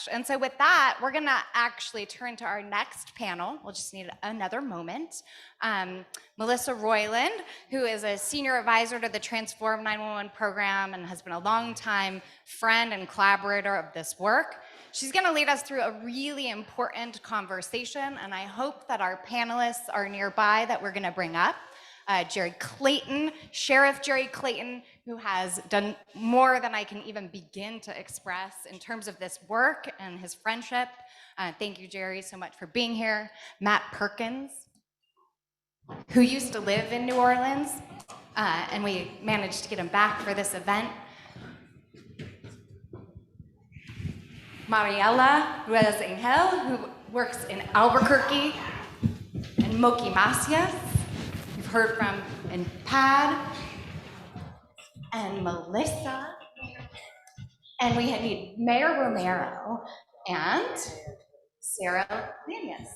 much. And so with that, we're gonna actually turn to our next panel. We'll just need another moment. Melissa Reuland, who is a senior advisor to the Transform 911 program and has been a longtime friend and collaborator of this work. She's gonna lead us through a really important conversation, and I hope that our panelists are nearby that we're gonna bring up. Jerry Clayton, Sheriff Jerry Clayton, who has done more than I can even begin to express in terms of this work and his friendship. Thank you, Jerry, so much for being here. Matt Perkins, who used to live in New Orleans, and we managed to get him back for this event. Mariela, Ruiz-Angel, who works in Albuquerque, and Moki, Macias, you've heard from in PAD, and Melissa, and we need Mayor Romero and Sarah Launius.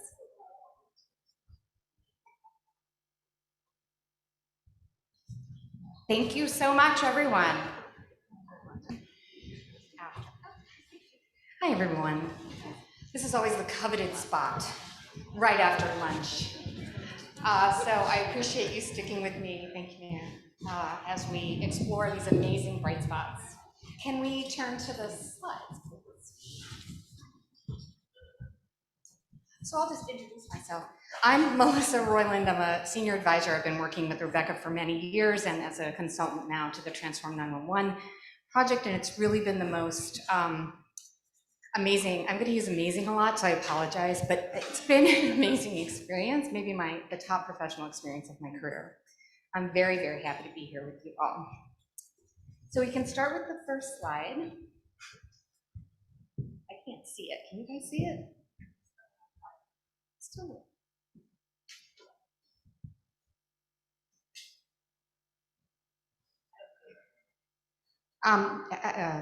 Thank you so much, everyone. Hi, everyone. This is always the coveted spot, right after lunch. So I appreciate you sticking with me, thank you, Mayor, as we explore these amazing bright spots. Can we turn to the slides, please? So I'll just introduce myself. I'm Melissa Reuland. I'm a senior advisor. I've been working with Rebecca for many years and as a consultant now to the Transform 911 project, and it's really been the most amazing. I'm going to use amazing a lot, so I apologize, but it's been an amazing experience, maybe the top professional experience of my career. I'm very, very happy to be here with you all. So we can start with the first slide. I can't see it. Can you guys see it? Still.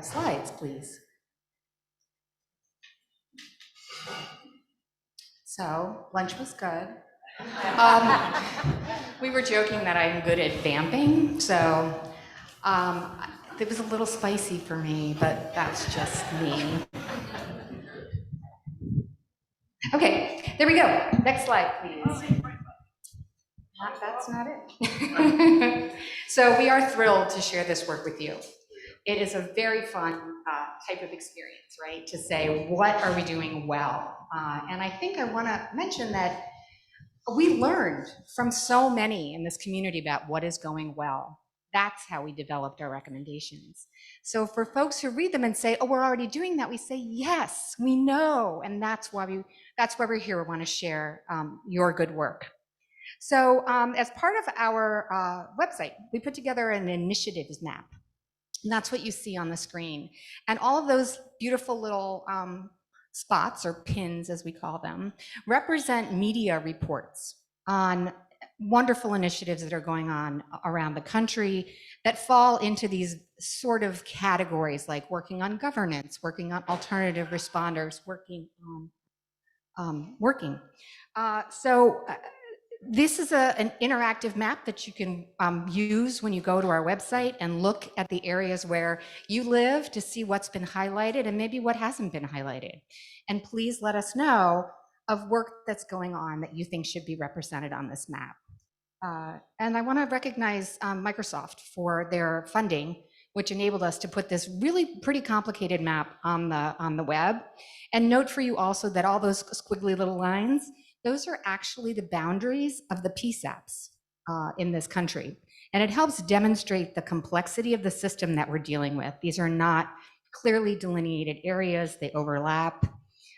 Slides, please. So lunch was good. We were joking that I'm good at vamping, so it was a little spicy for me, but that's just me. Okay, there we go. Next slide, please. That's not it. So we are thrilled to share this work with you. It is a very fun type of experience, right? To say, what are we doing well? And I think I want to mention that we learned from so many in this community about what is going well. That's how we developed our recommendations. So for folks who read them and say, oh, we're already doing that, we say, yes, we know. And that's why we're here. We want to share your good work. So as part of our website, we put together an initiatives map. And that's what you see on the screen. And all of those beautiful little spots, or pins as we call them, represent media reports on wonderful initiatives that are going on around the country that fall into these sort of categories, like working on governance, working on alternative responders, working. This is an interactive map that you can use when you go to our website and look at the areas where you live to see what's been highlighted and maybe what hasn't been highlighted. And please let us know of work that's going on that you think should be represented on this map. And I want to recognize Microsoft for their funding, which enabled us to put this really pretty complicated map on the web. And note for you also that all those squiggly little lines, those are actually the boundaries of the PSAPs in this country. And it helps demonstrate the complexity of the system that we're dealing with. These are not clearly delineated areas, they overlap.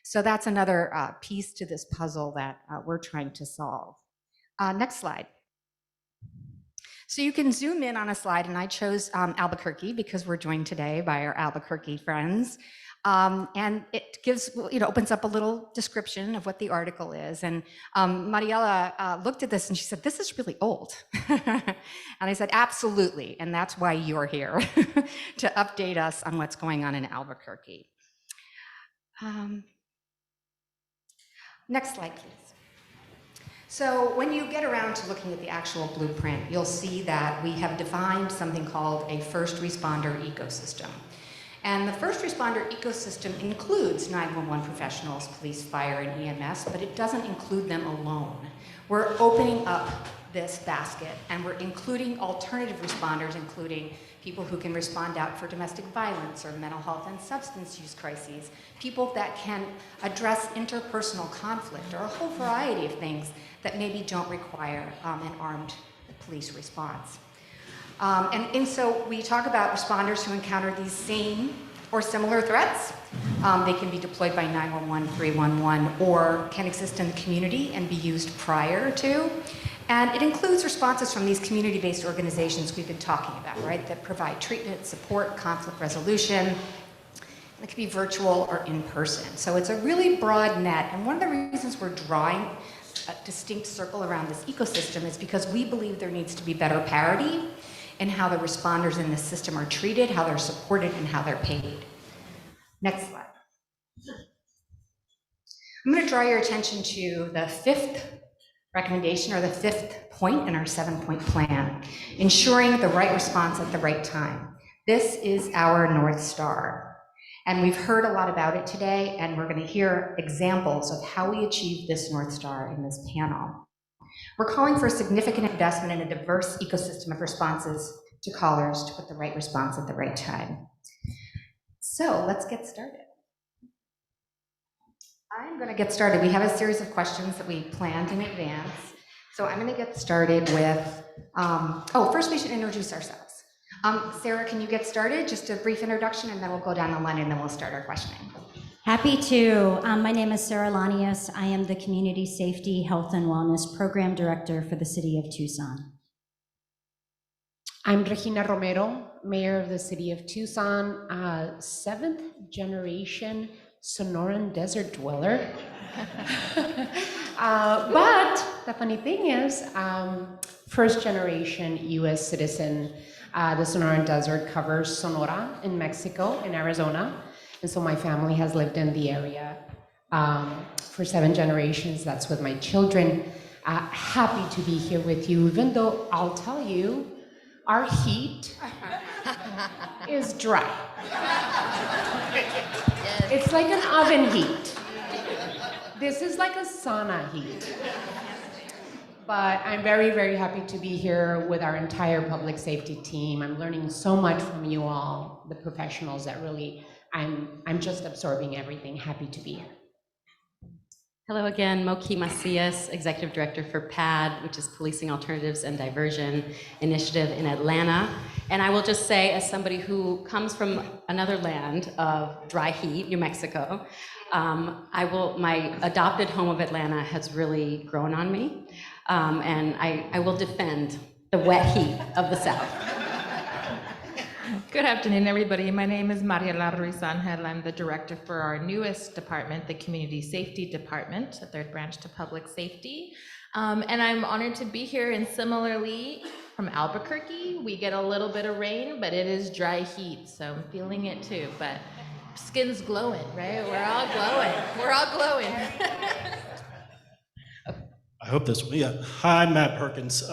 So that's another piece to this puzzle that we're trying to solve. Next slide. So you can zoom in on a slide, and I chose Albuquerque because we're joined today by our Albuquerque friends. And it gives, opens up a little description of what the article is. And Mariela looked at this and she said, this is really old. And I said, absolutely. And that's why you're here, to update us on what's going on in Albuquerque. Next slide, please. So when you get around to looking at the actual blueprint, you'll see that we have defined something called a first responder ecosystem. And the first responder ecosystem includes 911 professionals, police, fire, and EMS, but it doesn't include them alone. We're opening up this basket, and we're including alternative responders, including people who can respond out for domestic violence or mental health and substance use crises, people that can address interpersonal conflict, or a whole variety of things that maybe don't require an armed police response. And so we talk about responders who encounter these same or similar threats. They can be deployed by 911, 311, or can exist in the community and be used prior to. And it includes responses from these community-based organizations we've been talking about, right, that provide treatment, support, conflict resolution. And it can be virtual or in person. So it's a really broad net. And one of the reasons we're drawing a distinct circle around this ecosystem is because we believe there needs to be better parity in how the responders in this system are treated, how they're supported, and how they're paid. Next slide. I'm going to draw your attention to the fifth recommendation, or the fifth point in our 7-point plan, ensuring the right response at the right time. This is our North Star. And we've heard a lot about it today, and we're going to hear examples of how we achieve this North Star in this panel. We're calling for a significant investment in a diverse ecosystem of responses to callers to put the right response at the right time. So let's get started. I'm going to get started. We have a series of questions that we planned in advance. So I'm going to get started with, first we should introduce ourselves. Sarah, can you get started? Just a brief introduction, and then we'll go down the line and then we'll start our questioning. Happy to. My name is Sarah Launius. I am the Community Safety, Health, and Wellness Program Director for the City of Tucson. I'm Regina Romero, Mayor of the City of Tucson, 7th generation Sonoran desert dweller. But the funny thing is, first generation US citizen. The Sonoran Desert covers Sonora in Mexico and Arizona. And so my family has lived in the area for 7 generations. That's with my children. Happy to be here with you, even though I'll tell you, our heat is dry. It's like an oven heat. This is like a sauna heat. But I'm very, very happy to be here with our entire public safety team. I'm learning so much from you all, the professionals that really, I'm just absorbing everything. Happy to be here. Hello again, Moki Macias, Executive Director for PAD, which is Policing Alternatives and Diversion Initiative in Atlanta. And I will just say, as somebody who comes from another land of dry heat, New Mexico, my adopted home of Atlanta has really grown on me. And I will defend the wet heat of the South. Good afternoon, everybody. My name is Mariela Ruiz-Angel. I'm the director for our newest department, the Community Safety Department, a third branch to public safety. And I'm honored to be here. And similarly, from Albuquerque, we get a little bit of rain, but it is dry heat, so I'm feeling it too. But skin's glowing, right? We're all glowing. We're all glowing. I hope this will, yeah. Hi, I'm Matt Perkins.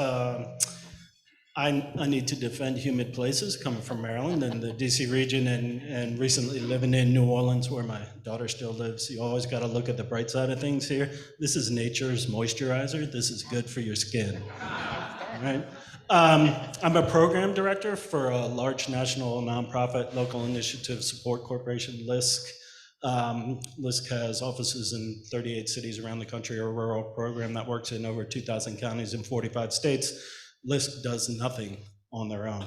I need to defend humid places, coming from Maryland and the DC region, and recently living in New Orleans, where my daughter still lives. You always got to look at the bright side of things here. This is nature's moisturizer. This is good for your skin. All right. I'm a program director for a large national nonprofit local initiative support corporation, LISC. LISC has offices in 38 cities around the country, a rural program that works in over 2,000 counties in 45 states. LISC does nothing on their own.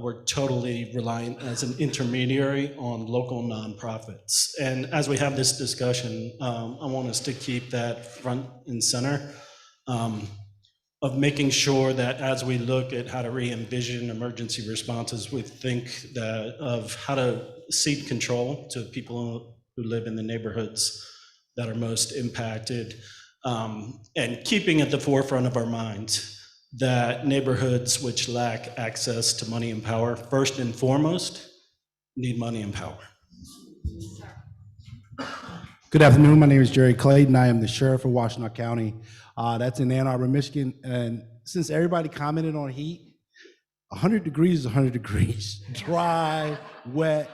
We're totally reliant as an intermediary on local nonprofits. And as we have this discussion, I want us to keep that front and center of making sure that as we look at how to re-envision emergency responses, we think that of how to cede control to people who live in the neighborhoods that are most impacted, and keeping at the forefront of our minds that neighborhoods which lack access to money and power, first and foremost, need money and power. Good afternoon, my name is Jerry Clayton. I am the sheriff of Washtenaw County. That's in Ann Arbor, Michigan. And since everybody commented on heat, 100 degrees is 100 degrees. Dry, wet,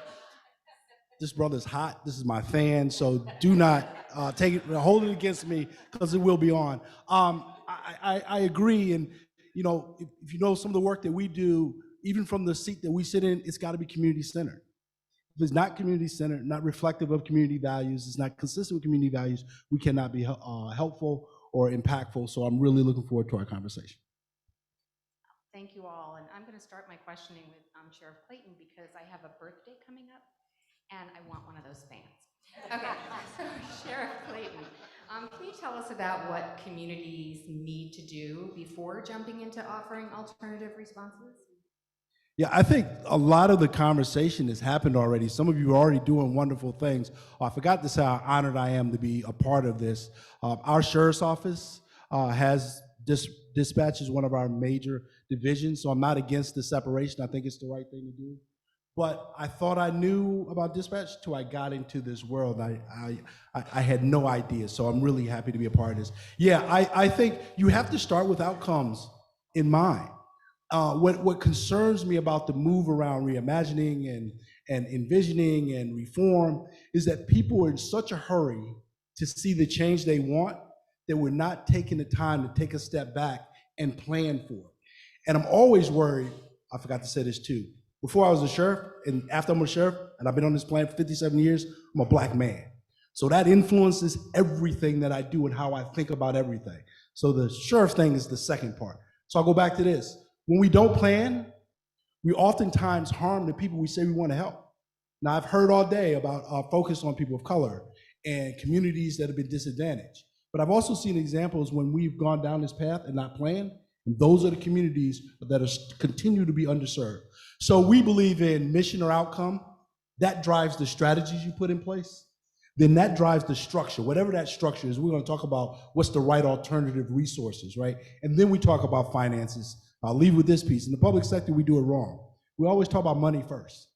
This brother's hot. This is my fan. So do not hold it against me because it will be on. I agree. And, you know, if you know some of the work that we do, even from the seat that we sit in, it's got to be community centered. If it's not community centered, not reflective of community values, it's not consistent with community values, we cannot be helpful or impactful. So I'm really looking forward to our conversation. Thank you all. And I'm going to start my questioning with Sheriff Clayton because I have a birthday coming up and I want one of those fans. Okay, so Sheriff Clayton, can you tell us about what communities need to do before jumping into offering alternative responses? Yeah, I think a lot of the conversation has happened already. Some of you are already doing wonderful things. I forgot to say how honored I am to be a part of this. Our sheriff's office has dispatch is one of our major divisions, so I'm not against the separation. I think it's the right thing to do. But I thought I knew about dispatch till I got into this world. I had no idea, so I'm really happy to be a part of this. Yeah, I think you have to start with outcomes in mind. What concerns me about the move around reimagining and envisioning and reform is that people are in such a hurry to see the change they want that we're not taking the time to take a step back and plan for it. And I'm always worried, I forgot to say this too, before I was a sheriff and after I'm a sheriff, and I've been on this planet for 57 years, I'm a Black man. So that influences everything that I do and how I think about everything. So the sheriff thing is the second part. So I'll go back to this. When we don't plan, we oftentimes harm the people we say we want to help. Now, I've heard all day about our focus on people of color and communities that have been disadvantaged. But I've also seen examples when we've gone down this path and not planned, and those are the communities that continue to be underserved. So we believe in mission or outcome. That drives the strategies you put in place. Then that drives the structure. Whatever that structure is, we're going to talk about what's the right alternative resources, right? And then we talk about finances. I'll leave with this piece. In the public sector, we do it wrong. We always talk about money first,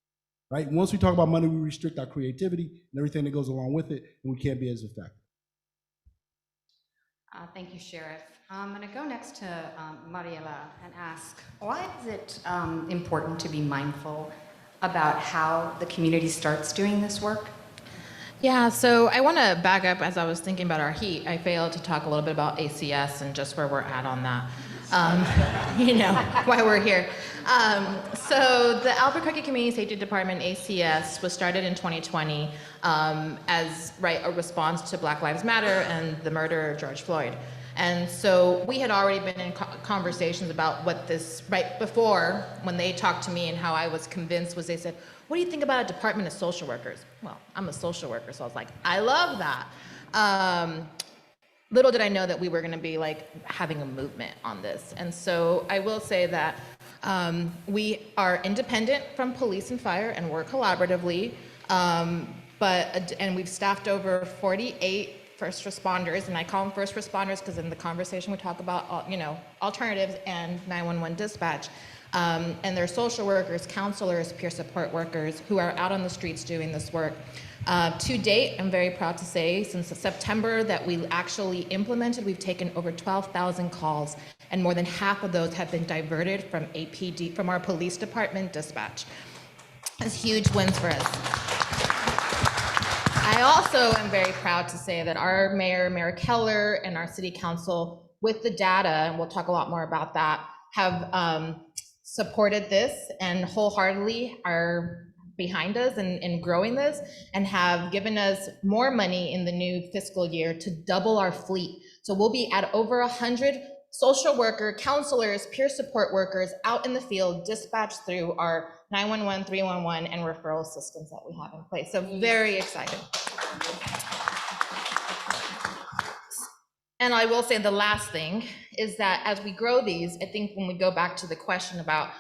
right? Once we talk about money, we restrict our creativity and everything that goes along with it, and we can't be as effective. Thank you, Sheriff. I'm going to go next to Mariela and ask, why is it important to be mindful about how the community starts doing this work? Yeah, so I want to back up. As I was thinking about our heat, I failed to talk a little bit about ACS and just where we're at on that. You know, why we're here. So the Albuquerque Community Safety Department, ACS, was started in 2020 as a response to Black Lives Matter and the murder of George Floyd. And so we had already been in conversations about what this, right before, when they talked to me, and how I was convinced was, they said, what do you think about a department of social workers? Well, I'm a social worker, so I was like, I love that. Little did I know that we were going to be having a movement on this. And so I will say that we are independent from police and fire and work collaboratively, and we've staffed over 48 first responders, and I call them first responders because in the conversation we talk about alternatives and 911 dispatch. And they're social workers, counselors, peer support workers who are out on the streets doing this work. To date, I'm very proud to say, since September that we actually implemented, we've taken over 12,000 calls, and more than half of those have been diverted from APD, from our police department dispatch. That's huge wins for us. I also am very proud to say that our Mayor Keller, and our city council, with the data, and we'll talk a lot more about that, have supported this and wholeheartedly are behind us in growing this, and have given us more money in the new fiscal year to double our fleet. So we'll be at over 100 social worker, counselors, peer support workers out in the field, dispatched through our 911, 311, and referral systems that we have in place. So very excited. And I will say the last thing is that as we grow these, I think when we go back to the question about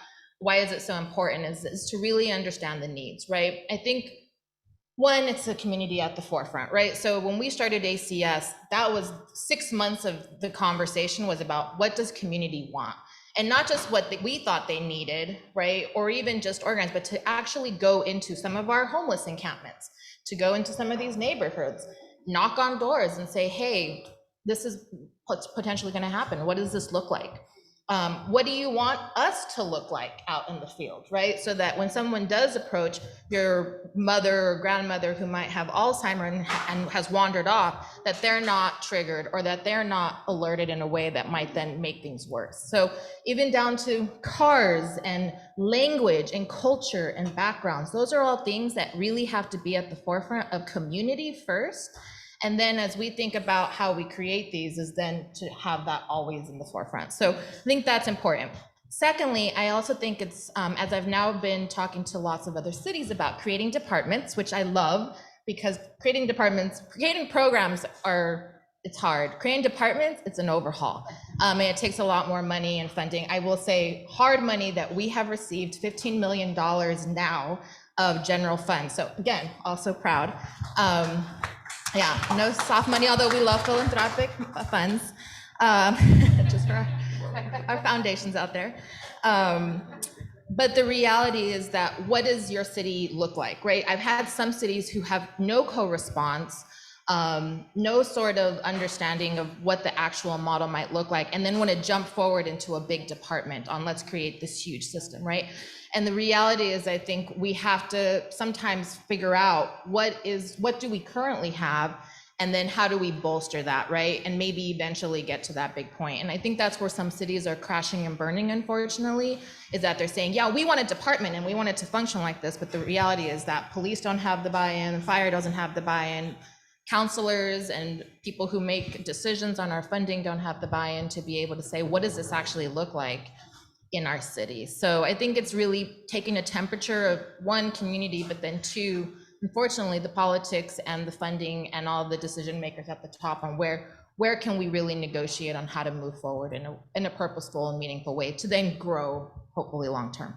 why is it so important is to really understand the needs, right? I think one, it's the community at the forefront, right? So when we started ACS, that was 6 months of the conversation was about what does community want? And not just what we thought they needed, right? Or even just organize, but to actually go into some of our homeless encampments, to go into some of these neighborhoods, knock on doors and say, hey, this is what's potentially gonna happen. What does this look like? what do you want us to look like out in the field, right? So that when someone does approach your mother or grandmother who might have Alzheimer's and has wandered off, that they're not triggered or that they're not alerted in a way that might then make things worse. So even down to cars and language and culture and backgrounds, those are all things that really have to be at the forefront of community first. And then as we think about how we create these is then to have that always in the forefront. So I think that's important. Secondly, I also think it's, as I've now been talking to lots of other cities about creating departments, which I love, because creating departments, creating programs it's hard. Creating departments, it's an overhaul. And it takes a lot more money and funding. I will say hard money that we have received $15 million now of general funds. So again, also proud. Yeah, no soft money, although we love philanthropic funds, just for our foundations out there. But the reality is that what does your city look like, right? I've had some cities who have no co-response, no sort of understanding of what the actual model might look like, and then want to jump forward into a big department on let's create this huge system, right? And the reality is, I think we have to sometimes figure out what do we currently have, and then how do we bolster that, right? And maybe eventually get to that big point. And I think that's where some cities are crashing and burning, unfortunately, is that they're saying, yeah, we want a department and we want it to function like this, but the reality is that police don't have the buy-in, fire doesn't have the buy-in, counselors and people who make decisions on our funding don't have the buy-in to be able to say, what does this actually look like in our city? So I think it's really taking a temperature of one, community, but then two, unfortunately, the politics and the funding and all the decision makers at the top on where can we really negotiate on how to move forward in a purposeful and meaningful way to then grow, hopefully long term.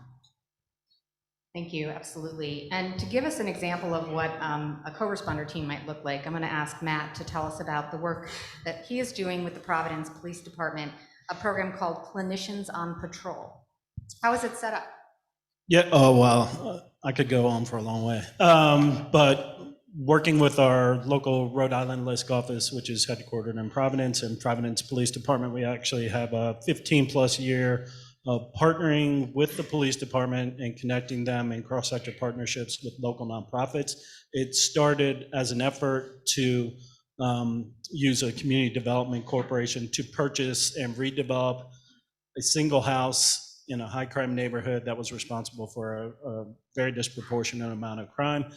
Thank you, absolutely. And to give us an example of what a co-responder team might look like, I'm going to ask Matt to tell us about the work that he is doing with the Providence Police Department, a program called Clinicians on Patrol. How is it set up? Yeah, oh, well, I could go on for a long way. But working with our local Rhode Island LISC office, which is headquartered in Providence, and Providence Police Department, we actually have a 15+ year of partnering with the police department and connecting them in cross-sector partnerships with local nonprofits. It started as an effort to use a community development corporation to purchase and redevelop a single house in a high crime neighborhood that was responsible for a very disproportionate amount of crime.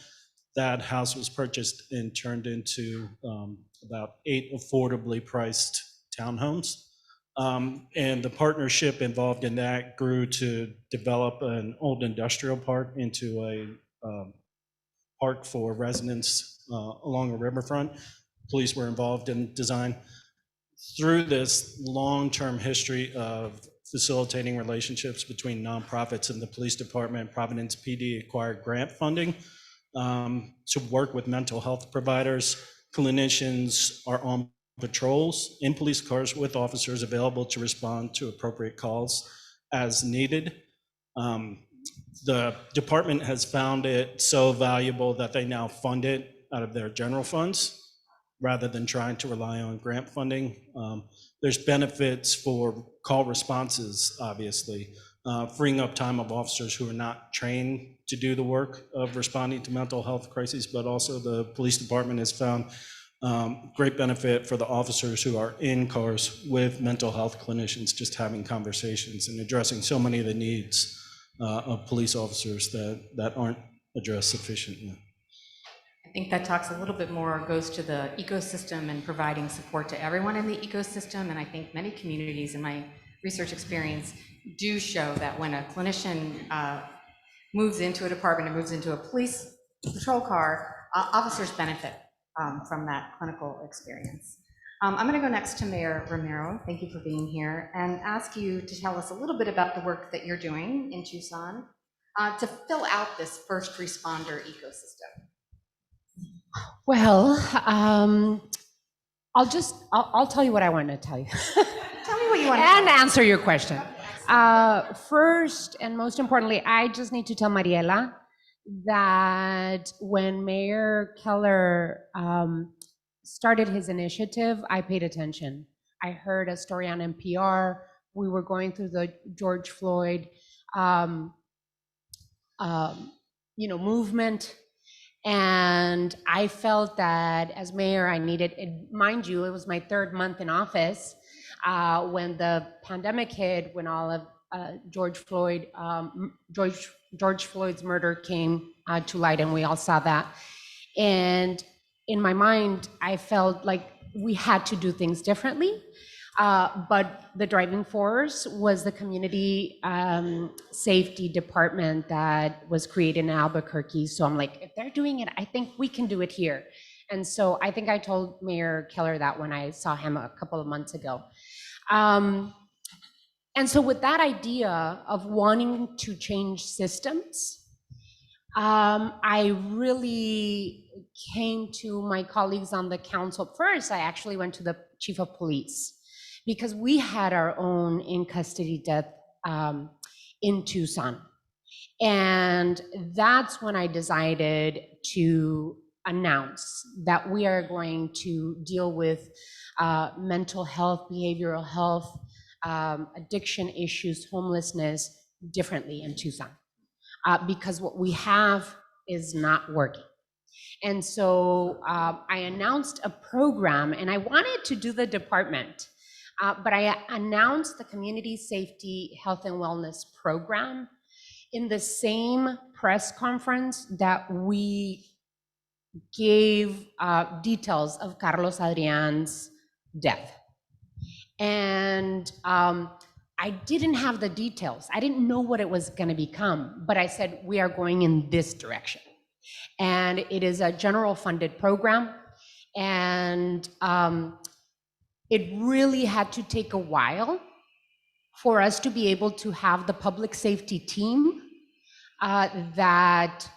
That house was purchased and turned into about 8 affordably priced townhomes. And the partnership involved in that grew to develop an old industrial park into a park for residents along a riverfront. Police were involved in design. Through this long-term history of facilitating relationships between nonprofits and the police department, Providence PD acquired grant funding to work with mental health providers. Clinicians are on patrols in police cars with officers available to respond to appropriate calls as needed. The department has found it so valuable that they now fund it out of their general funds rather than trying to rely on grant funding. There's benefits for call responses, obviously, freeing up time of officers who are not trained to do the work of responding to mental health crises, but also the police department has found great benefit for the officers who are in cars with mental health clinicians, just having conversations and addressing so many of the needs of police officers that aren't addressed sufficiently. I think that talks a little bit more, goes to the ecosystem and providing support to everyone in the ecosystem. And I think many communities in my research experience do show that when a clinician moves into a department and moves into a police patrol car, officers benefit from that clinical experience. I'm going to go next to Mayor Romero. Thank you for being here, and ask you to tell us a little bit about the work that you're doing in Tucson to fill out this first responder ecosystem. Well, I'll tell you what I want to tell you. Tell me what you want to And answer your question. First and most importantly, I just need to tell Mariela that when Mayor Keller started his initiative, I paid attention. I heard a story on NPR we were going through the George Floyd, um, movement. And I felt that as mayor, I needed, mind you, it was my 3rd month in office when the pandemic hit, when all of George Floyd's murder came to light, and we all saw that. And in my mind, I felt like we had to do things differently. But the driving force was the community safety department that was created in Albuquerque. So I'm like, if they're doing it, I think we can do it here. And so I think I told Mayor Keller that when I saw him a couple of months ago. And so with that idea of wanting to change systems, I really came to my colleagues on the council. First, I actually went to the chief of police because we had our own in custody death in Tucson. And that's when I decided to announce that we are going to deal with mental health, behavioral health, addiction issues, homelessness differently in Tucson. Because what we have is not working. And so I announced a program, and I wanted to do the department, but I announced the Community Safety, Health, and Wellness Program in the same press conference that we gave details of Carlos Adrian's death. And I didn't have the details. I didn't know what it was going to become, but I said, we are going in this direction. And it is a general funded program. And it really had to take a while for us to be able to have the public safety team that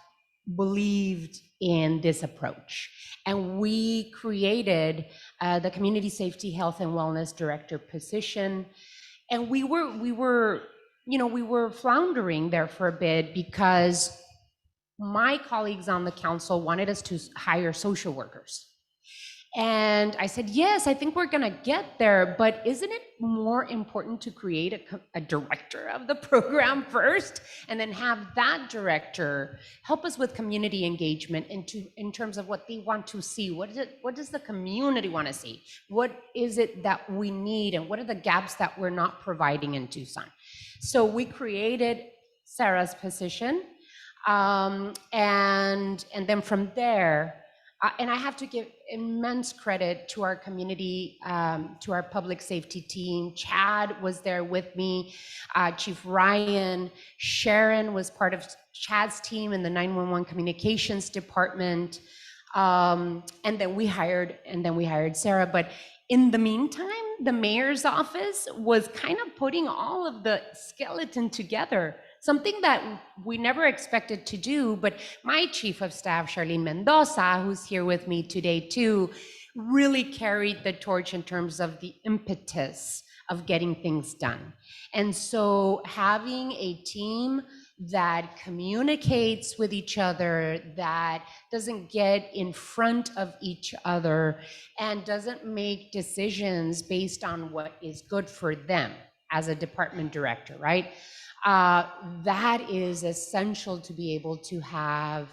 believed in this approach. And we created the Community Safety, Health, and Wellness Director position. And we were floundering there for a bit because my colleagues on the council wanted us to hire social workers. And I said, yes, I think we're gonna get there, but isn't it more important to create a director of the program first and then have that director help us with community engagement in terms of what they want to see? What does the community want to see? What is it that we need, and what are the gaps that we're not providing in Tucson? So we created Sarah's position, and then from there, and I have to give immense credit to our community, to our public safety team. Chad was there with me, Chief Ryan, Sharon was part of Chad's team in the 911 communications department, and then we hired Sarah. But in the meantime, the mayor's office was kind of putting all of the skeleton together. Something that we never expected to do, but my chief of staff, Charlene Mendoza, who's here with me today too, really carried the torch in terms of the impetus of getting things done. And so having a team that communicates with each other, that doesn't get in front of each other, and doesn't make decisions based on what is good for them as a department director, right? That is essential to be able to have,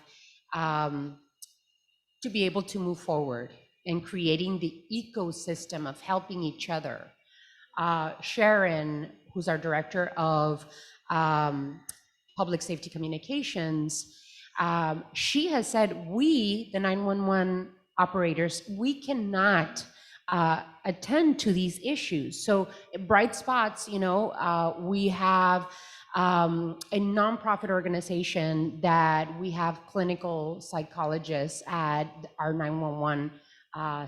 to be able to move forward in creating the ecosystem of helping each other. Sharon, who's our director of public safety communications, she has said, we, the 911 operators, we cannot attend to these issues. So bright spots, we have a nonprofit organization that we have clinical psychologists at our 911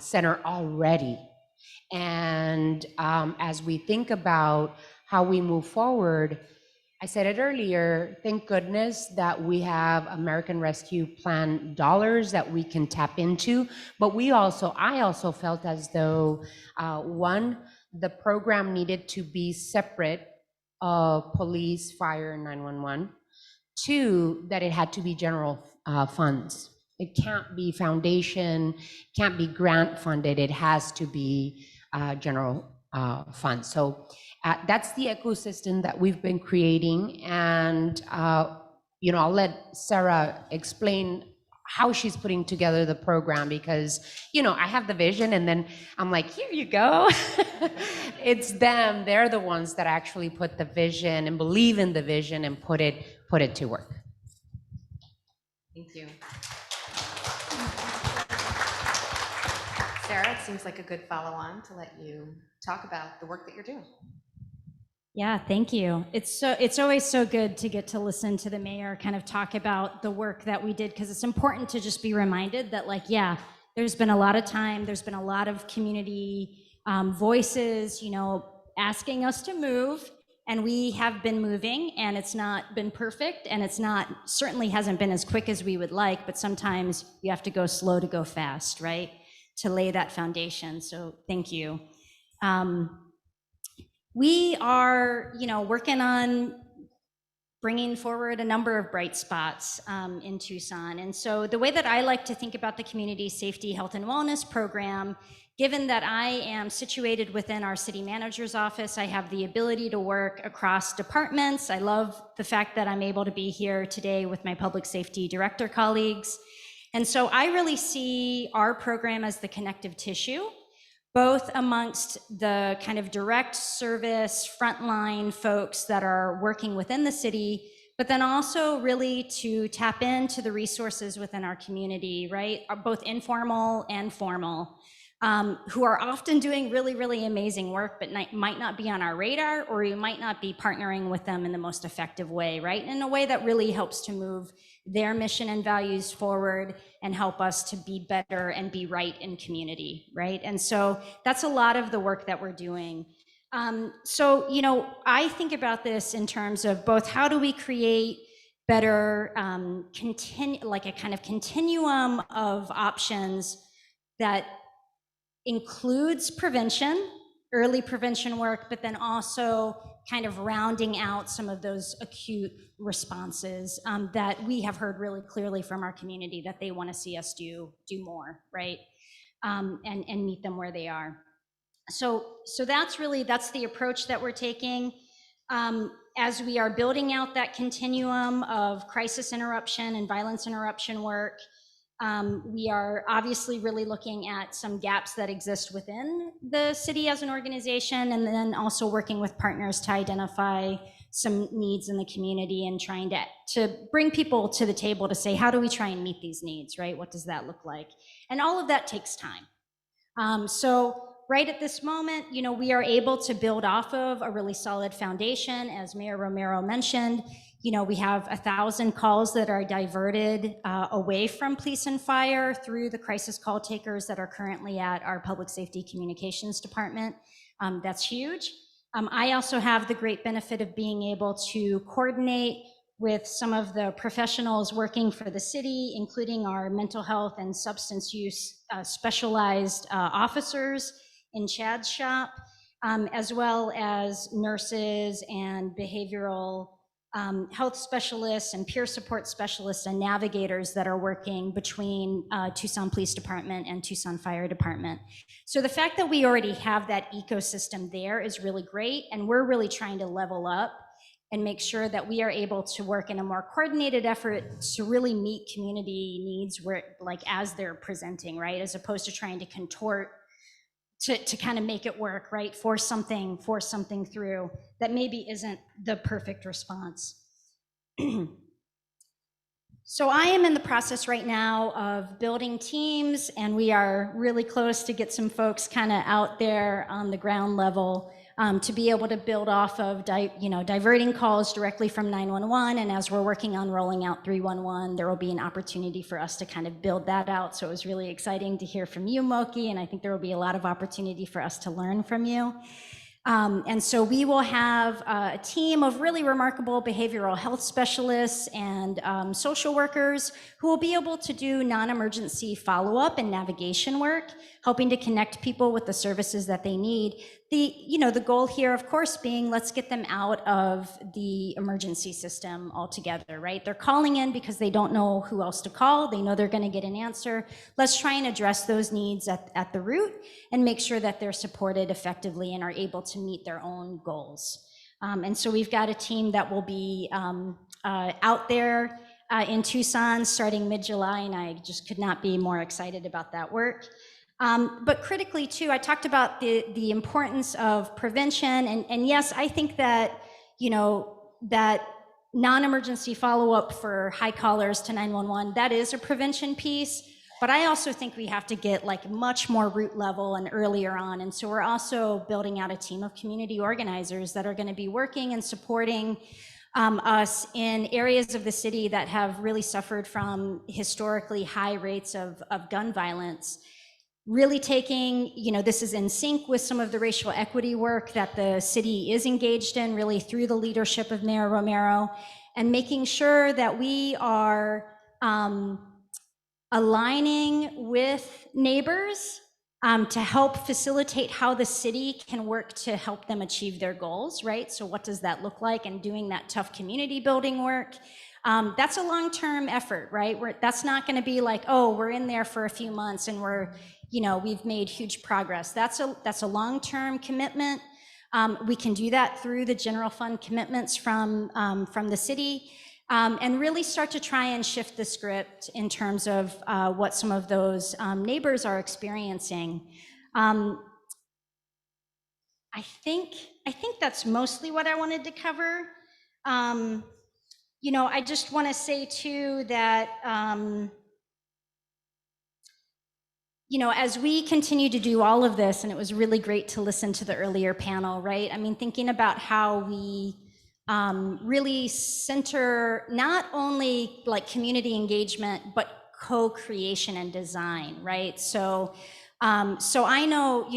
center already. And as we think about how we move forward, I said it earlier, thank goodness that we have American Rescue Plan dollars that we can tap into, but I also felt as though, one, the program needed to be separate of police, fire, and 911. Two, that it had to be general funds. It can't be foundation, can't be grant funded, it has to be general fund. So that's the ecosystem that we've been creating, and I'll let Sarah explain how she's putting together the program, because I have the vision and then I'm like, here you go. It's them, they're the ones that actually put the vision and believe in the vision and put it to work. Thank you. Sarah, it seems like a good follow-on to let you talk about the work that you're doing. Yeah, thank you. It's always so good to get to listen to the mayor kind of talk about the work that we did, because it's important to just be reminded that, like, yeah, there's been a lot of time, there's been a lot of community voices, asking us to move, and we have been moving, and it's not been perfect, and certainly hasn't been as quick as we would like, but sometimes you have to go slow to go fast, right? To lay that foundation. So thank you. We are, working on bringing forward a number of bright spots in Tucson. And so the way that I like to think about the Community Safety, Health, and Wellness Program, given that I am situated within our city manager's office, I have the ability to work across departments. I love the fact that I'm able to be here today with my public safety director colleagues. And so I really see our program as the connective tissue, both amongst the kind of direct service frontline folks that are working within the city, but then also really to tap into the resources within our community, right? Both informal and formal, who are often doing really, really amazing work, but might not be on our radar, or we might not be partnering with them in the most effective way, right? In a way that really helps to move their mission and values forward and help us to be better and be right in community, right? And so that's a lot of the work that we're doing. I think about this in terms of both how do we create better, like a kind of continuum of options that includes prevention, early prevention work, but then also kind of rounding out some of those acute responses that we have heard really clearly from our community that they want to see us do more, right? And meet them where they are. So that's the approach that we're taking. As we are building out that continuum of crisis interruption and violence interruption work, we are obviously really looking at some gaps that exist within the city as an organization, and then also working with partners to identify some needs in the community and trying to bring people to the table to say, how do we try and meet these needs, right? What does that look like? And all of that takes time. So right at this moment, we are able to build off of a really solid foundation. As Mayor Romero mentioned, we have 1,000 calls that are diverted away from police and fire through the crisis call takers that are currently at our public safety communications department. That's huge. I also have the great benefit of being able to coordinate with some of the professionals working for the city, including our mental health and substance use specialized officers in Chad's shop, as well as nurses and behavioral health specialists and peer support specialists and navigators that are working between Tucson Police Department and Tucson Fire Department. So the fact that we already have that ecosystem there is really great, and we're really trying to level up and make sure that we are able to work in a more coordinated effort to really meet community needs as they're presenting, right? As opposed to trying to contort to kind of make it work, right? Force something through that maybe isn't the perfect response. So I am in the process right now of building teams, and we are really close to get some folks kind of out there on the ground level to be able to build off of diverting calls directly from 911. And as we're working on rolling out 311, there will be an opportunity for us to kind of build that out. So it was really exciting to hear from you, Moki, and I think there will be a lot of opportunity for us to learn from you. And so we will have a team of really remarkable behavioral health specialists and social workers who will be able to do non-emergency follow-up and navigation work, helping to connect people with the services that they need. The goal here, of course, being let's get them out of the emergency system altogether, right? They're calling in because they don't know who else to call. They know they're going to get an answer. Let's try and address those needs at the root and make sure that they're supported effectively and are able to meet their own goals. And so we've got a team that will be out there in Tucson starting mid-July, and I just could not be more excited about that work. But critically too, I talked about the importance of prevention, and yes, I think that, that non-emergency follow-up for high callers to 911, that is a prevention piece, but I also think we have to get like much more root level and earlier on, and so we're also building out a team of community organizers that are going to be working and supporting us in areas of the city that have really suffered from historically high rates of gun violence. Really taking, this is in sync with some of the racial equity work that the city is engaged in, really through the leadership of Mayor Romero, and making sure that we are aligning with neighbors to help facilitate how the city can work to help them achieve their goals, right? So what does that look like? And doing that tough community building work. That's a long-term effort, right? That's not going to be like, oh, we're in there for a few months and we've made huge progress. That's a long-term commitment. We can do that through the general fund commitments from the city, and really start to try and shift the script in terms of what some of those neighbors are experiencing. I think that's mostly what I wanted to cover. I just want to say too that, as we continue to do all of this, and it was really great to listen to the earlier panel, right? I mean, thinking about how we really center not only like community engagement, but co-creation and design, right? So I know,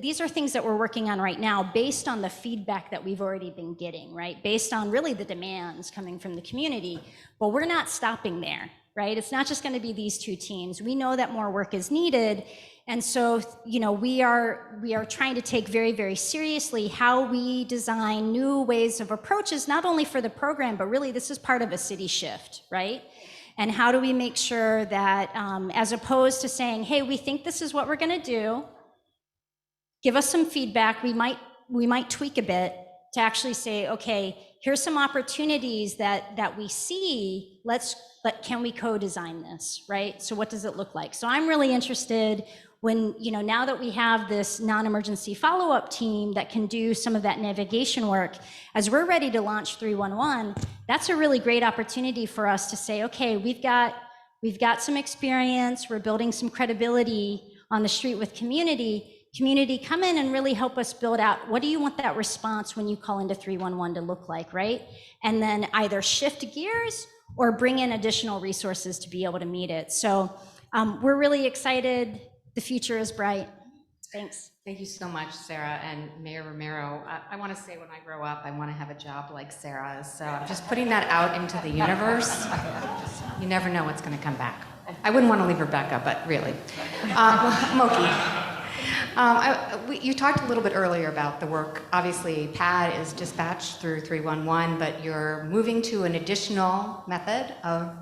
these are things that we're working on right now based on the feedback that we've already been getting, right? Based on really the demands coming from the community, but we're not stopping there, right? It's not just going to be these two teams. We know that more work is needed. And so, we are trying to take very, very seriously how we design new ways of approaches, not only for the program, but really this is part of a city shift, right? And how do we make sure that as opposed to saying, hey, we think this is what we're going to do, give us some feedback, we might tweak a bit to actually say, okay, here's some opportunities that we see, can we co-design this, right? So what does it look like? So I'm really interested when, now that we have this non-emergency follow-up team that can do some of that navigation work, as we're ready to launch 311, that's a really great opportunity for us to say, okay, we've got some experience, we're building some credibility on the street with community, come in and really help us build out, what do you want that response when you call into 311 to look like, right? And then either shift gears or bring in additional resources to be able to meet it. So we're really excited. The future is bright. Thanks. Thank you so much, Sarah and Mayor Romero. I want to say when I grow up, I want to have a job like Sarah's. So I'm just putting that out into the universe. You never know what's going to come back. I wouldn't want to leave Rebecca, but really. Moki, you talked a little bit earlier about the work. Obviously, PAD is dispatched through 311, but you're moving to an additional method of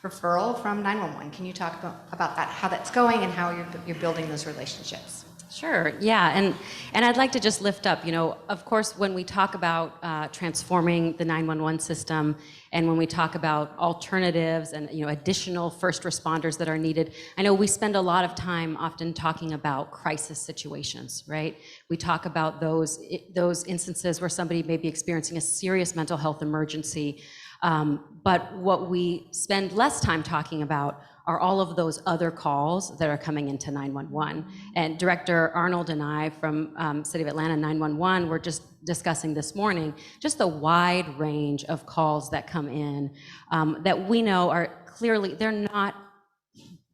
referral from 911. Can you talk about that, how that's going and how you're building those relationships? Sure, yeah, and I'd like to just lift up, of course, when we talk about transforming the 911 system, and when we talk about alternatives and additional first responders that are needed, I know we spend a lot of time often talking about crisis situations, right? We talk about those instances where somebody may be experiencing a serious mental health emergency, but what we spend less time talking about are all of those other calls that are coming into 911. And Director Arnold and I from City of Atlanta 911 were just discussing this morning, just the wide range of calls that come in that we know are clearly, they're not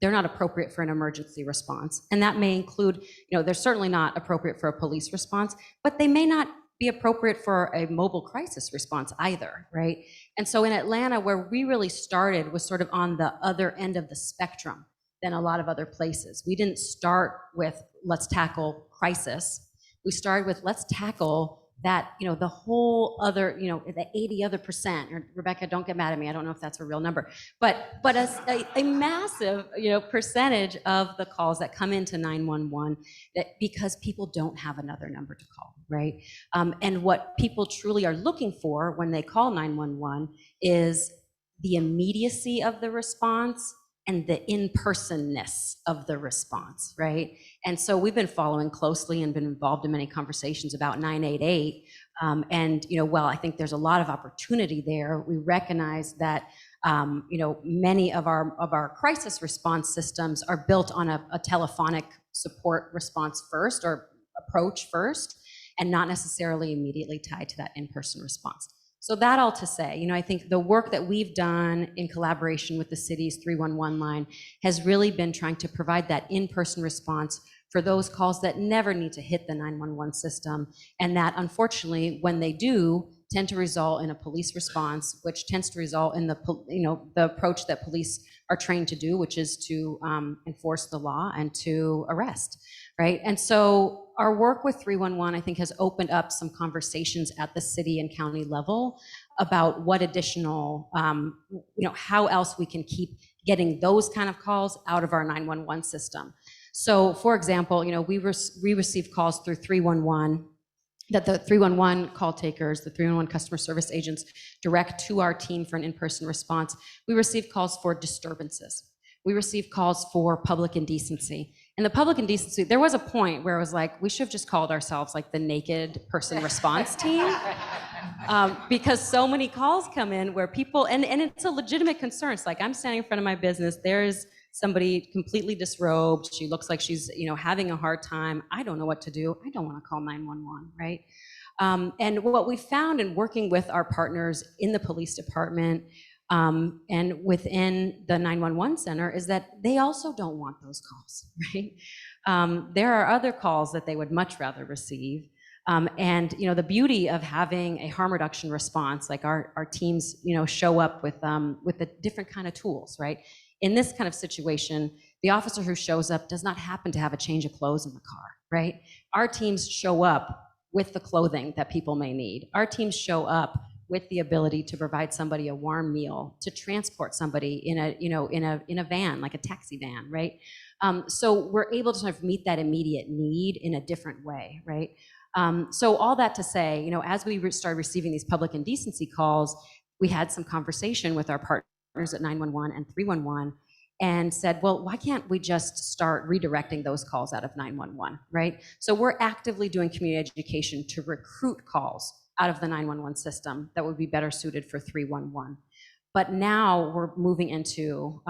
appropriate for an emergency response. And that may include, they're certainly not appropriate for a police response, but they may not be appropriate for a mobile crisis response either, right? And so in Atlanta, where we really started was sort of on the other end of the spectrum. than a lot of other places. We didn't start with let's tackle crisis. We started with let's tackle that, the whole other, the 80 other percent, or Rebecca, don't get mad at me, I don't know if that's a real number, but a massive, percentage of the calls that come into 911 that because people don't have another number to call, right? And what people truly are looking for when they call 911 is the immediacy of the response and the in-personness of the response, right? And so we've been following closely and been involved in many conversations about 988. And, while I think there's a lot of opportunity there, we recognize that, many of our crisis response systems are built on a telephonic support response first, or approach first, and not necessarily immediately tied to that in-person response. So that all to say, I think the work that we've done in collaboration with the city's 311 line has really been trying to provide that in-person response for those calls that never need to hit the 911 system, and that unfortunately, when they do, tend to result in a police response, which tends to result in the approach that police are trained to do, which is to enforce the law and to arrest, right? And so our work with 311, I think, has opened up some conversations at the city and county level about what additional, how else we can keep getting those kind of calls out of our 911 system. So, for example, we receive calls through 311 that the 311 call takers, the 311 customer service agents direct to our team for an in-person response. We receive calls for disturbances. We receive calls for public indecency. And the public indecency, there was a point where it was like, we should have just called ourselves like the naked person response team, because so many calls come in where people, and it's a legitimate concern. It's like, I'm standing in front of my business, there's somebody completely disrobed, she looks like she's having a hard time, I don't know what to do, I don't want to call 911, right? And what we found in working with our partners in the police department and within the 911 center is that they also don't want those calls, right? There are other calls that they would much rather receive. And the beauty of having a harm reduction response, like our teams, show up with the different kind of tools, right? In this kind of situation, the officer who shows up does not happen to have a change of clothes in the car, right? Our teams show up with the clothing that people may need. Our teams show up with the ability to provide somebody a warm meal, to transport somebody in a van, like a taxi van, right? So we're able to sort of meet that immediate need in a different way, right? So all that to say, as we started receiving these public indecency calls, we had some conversation with our partners at 911 and 311 and said, well, why can't we just start redirecting those calls out of 911, right? So we're actively doing community education to recruit calls out of the 911 system that would be better suited for 311. But now we're moving into,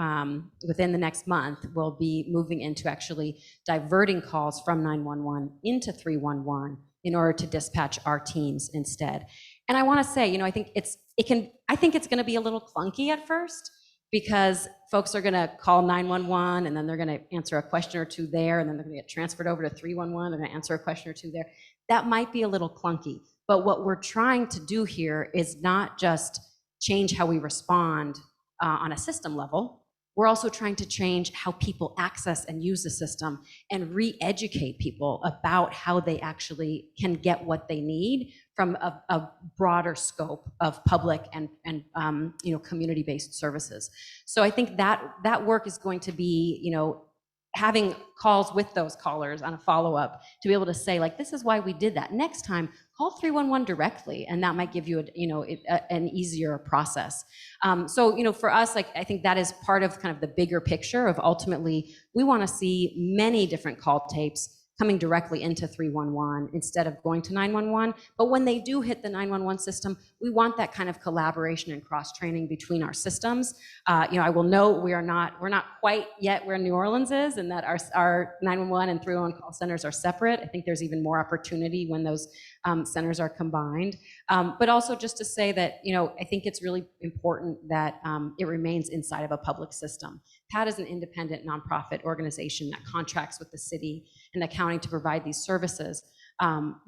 within the next month, we'll be moving into actually diverting calls from 911 into 311 in order to dispatch our teams instead. And I want to say, I think it's going to be a little clunky at first, because folks are going to call 911 and then they're going to answer a question or two there, and then they're going to get transferred over to 311. They're going to answer a question or two there. That might be a little clunky. But what we're trying to do here is not just change how we respond on a system level. We're also trying to change how people access and use the system and re-educate people about how they actually can get what they need from a broader scope of public and community-based services. So I think that work is going to be, having calls with those callers on a follow-up to be able to say, like, this is why we did that. Next time, call 311 directly, and that might give you an easier process. So, for us, like, I think that is part of kind of the bigger picture of ultimately, we want to see many different call tapes coming directly into 311 instead of going to 911. But when they do hit the 911 system, we want that kind of collaboration and cross-training between our systems. I will note we're not quite yet where New Orleans is, and that our 911 and 311 call centers are separate. I think there's even more opportunity when those centers are combined. But also just to say that, I think it's really important that it remains inside of a public system. PAD is an independent nonprofit organization that contracts with the city and the county to provide these services.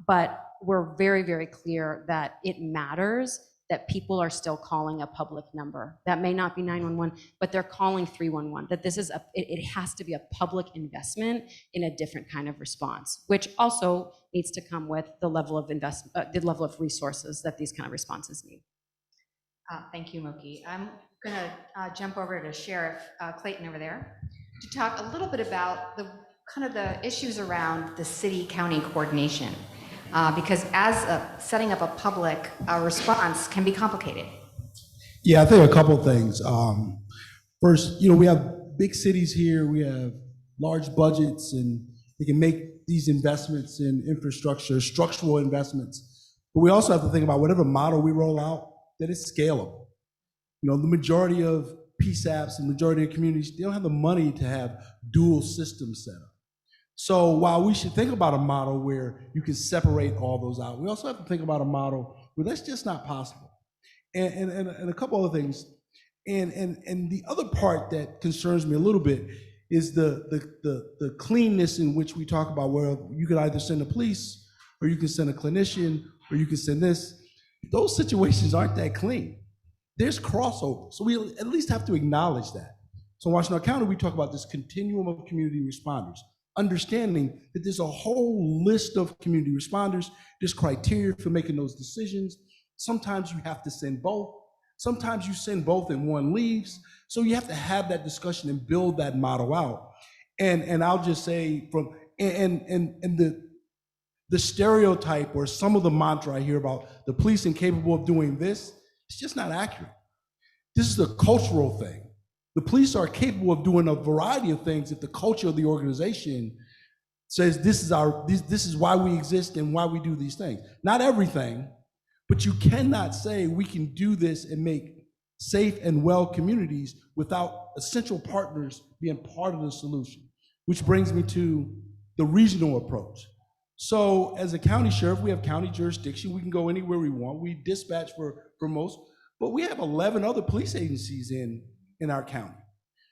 But we're very, very clear that it matters that people are still calling a public number. That may not be 911, but they're calling 311, that this is it has to be a public investment in a different kind of response, which also needs to come with the level of the level of resources that these kind of responses need. Thank you, Moki. I'm going to jump over to Sheriff Clayton over there to talk a little bit about the kind of the issues around the city-county coordination, because setting up a public response can be complicated. Yeah, I think a couple of things. First, we have big cities here, we have large budgets, and they can make these investments in infrastructure, structural investments. But we also have to think about whatever model we roll out, that it's scalable. The majority of PSAPs and majority of communities, they don't have the money to have dual systems set up. So while we should think about a model where you can separate all those out, we also have to think about a model where that's just not possible. And a couple other things. And the other part that concerns me a little bit is the cleanness in which we talk about, where you could either send the police, or you can send a clinician, or you can send this. Those situations aren't that clean. There's crossover. So we at least have to acknowledge that. So in Washtenaw County, we talk about this continuum of community responders, understanding that there's a whole list of community responders. There's criteria for making those decisions. Sometimes you have to send both. Sometimes you send both and one leaves. So you have to have that discussion and build that model out. And I'll just say the stereotype or some of the mantra I hear about the police incapable of doing this, it's just not accurate. This is a cultural thing. The police are capable of doing a variety of things if the culture of the organization says this is why we exist and why we do these things. Not everything, but you cannot say we can do this and make safe and well communities without essential partners being part of the solution, which brings me to the regional approach. So as a county sheriff, we have county jurisdiction. We can go anywhere we want. We dispatch for most, but we have 11 other police agencies in our county.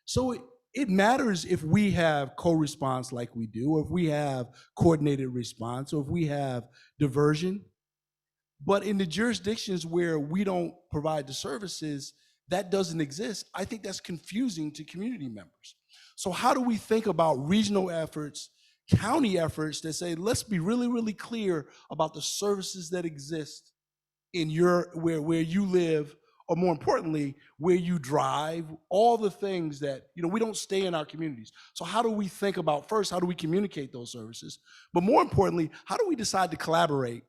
So it matters if we have co-response like we do, or if we have coordinated response, or if we have diversion. But in the jurisdictions where we don't provide the services, that doesn't exist. I think that's confusing to community members. So how do we think about regional efforts, county efforts that say, let's be really, really clear about the services that exist in where you live, or more importantly, where you drive, all the things that, we don't stay in our communities. So how do we think about, first, how do we communicate those services? But more importantly, how do we decide to collaborate?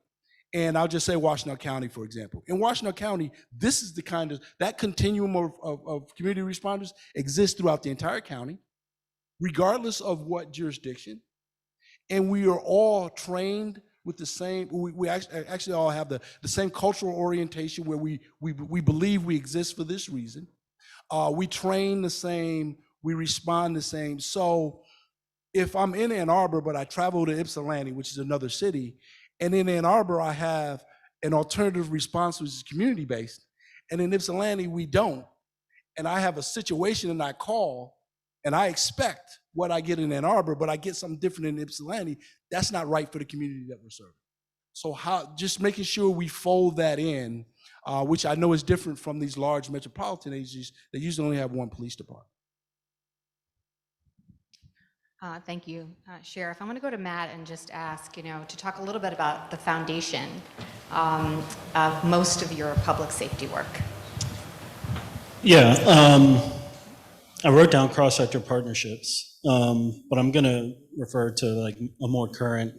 And I'll just say Washtenaw County, for example. In Washtenaw County, this is that continuum of community responders exists throughout the entire county, regardless of what jurisdiction. And we are all trained with the same, we actually all have the same cultural orientation, where we believe we exist for this reason. We train the same, we respond the same. So if I'm in Ann Arbor, but I travel to Ypsilanti, which is another city, and in Ann Arbor, I have an alternative response, which is community-based, and in Ypsilanti, we don't. And I have a situation and I call, and I expect what I get in Ann Arbor, but I get something different in Ypsilanti. That's not right for the community that we're serving. So just making sure we fold that in, which I know is different from these large metropolitan agencies that usually only have one police department. Thank you, Sheriff. I'm going to go to Matt and just ask, to talk a little bit about the foundation of most of your public safety work. Yeah, I wrote down cross-sector partnerships, but I'm going to refer to like a more current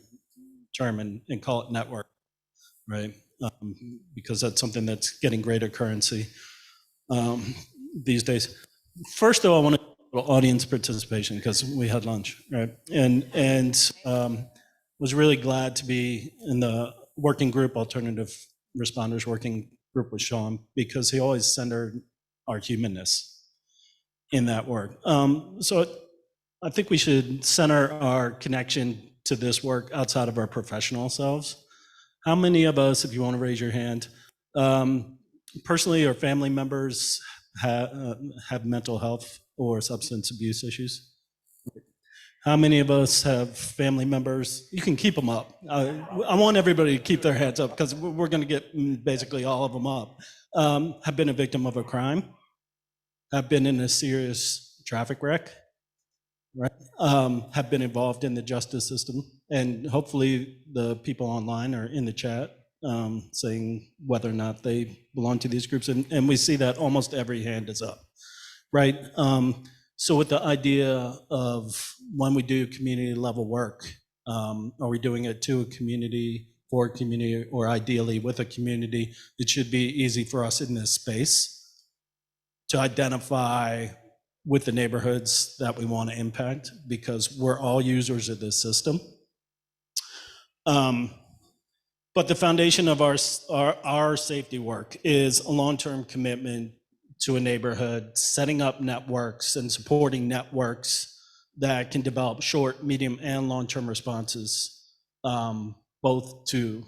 term and call it network, right? Because that's something that's getting greater currency these days. First, though, I want to audience participation, because we had lunch, right? And was really glad to be in the working group, alternative responders working group with Sean, because he always centered our humanness in that work. So I think we should center our connection to this work outside of our professional selves. How many of us, if you want to raise your hand, personally or family members have mental health or substance abuse issues? How many of us have family members? You can keep them up. I want everybody to keep their heads up because we're going to get basically all of them up. Have been a victim of a crime, have been in a serious traffic wreck, right? Have been involved in the justice system. And hopefully the people online are in the chat saying whether or not they belong to these groups. And we see that almost every hand is up, right? So with the idea of when we do community level work, are we doing it to a community, for a community, or ideally with a community? It should be easy for us in this space to identify with the neighborhoods that we want to impact, because we're all users of this system. But the foundation of our safety work is a long-term commitment to a neighborhood, setting up networks and supporting networks that can develop short, medium, and long-term responses, both to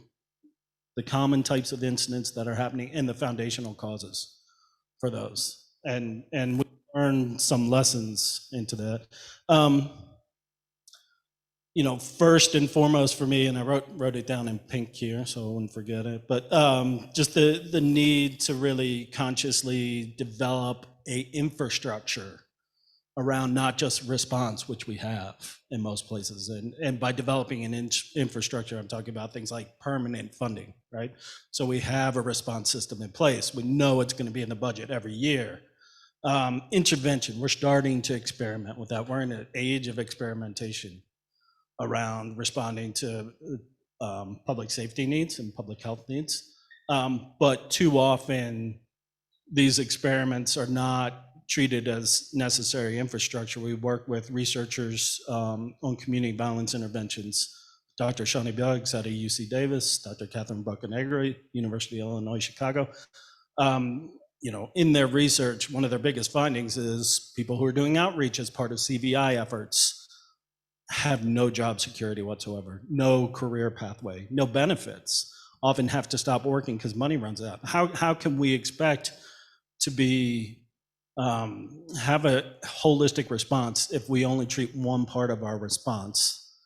the common types of incidents that are happening and the foundational causes for those. And we learn some lessons into that. You know, first and foremost for me, and I wrote it down in pink here so I wouldn't forget it, but just the need to really consciously develop a infrastructure around not just response, which we have in most places. And by developing an infrastructure, I'm talking about things like permanent funding, right? So we have a response system in place. We know it's going to be in the budget every year. Intervention, we're starting to experiment with that. We're in an age of experimentation around responding to public safety needs and public health needs. But too often, these experiments are not treated as necessary infrastructure. We work with researchers on community violence interventions. Dr. Shani Buggs out of UC Davis, Dr. Catherine Bocanegra, University of Illinois, Chicago. You know, in their research, one of their biggest findings is people who are doing outreach as part of CVI efforts have no job security whatsoever, no career pathway, no benefits, often have to stop working because money runs out. How can we expect to be have a holistic response if we only treat one part of our response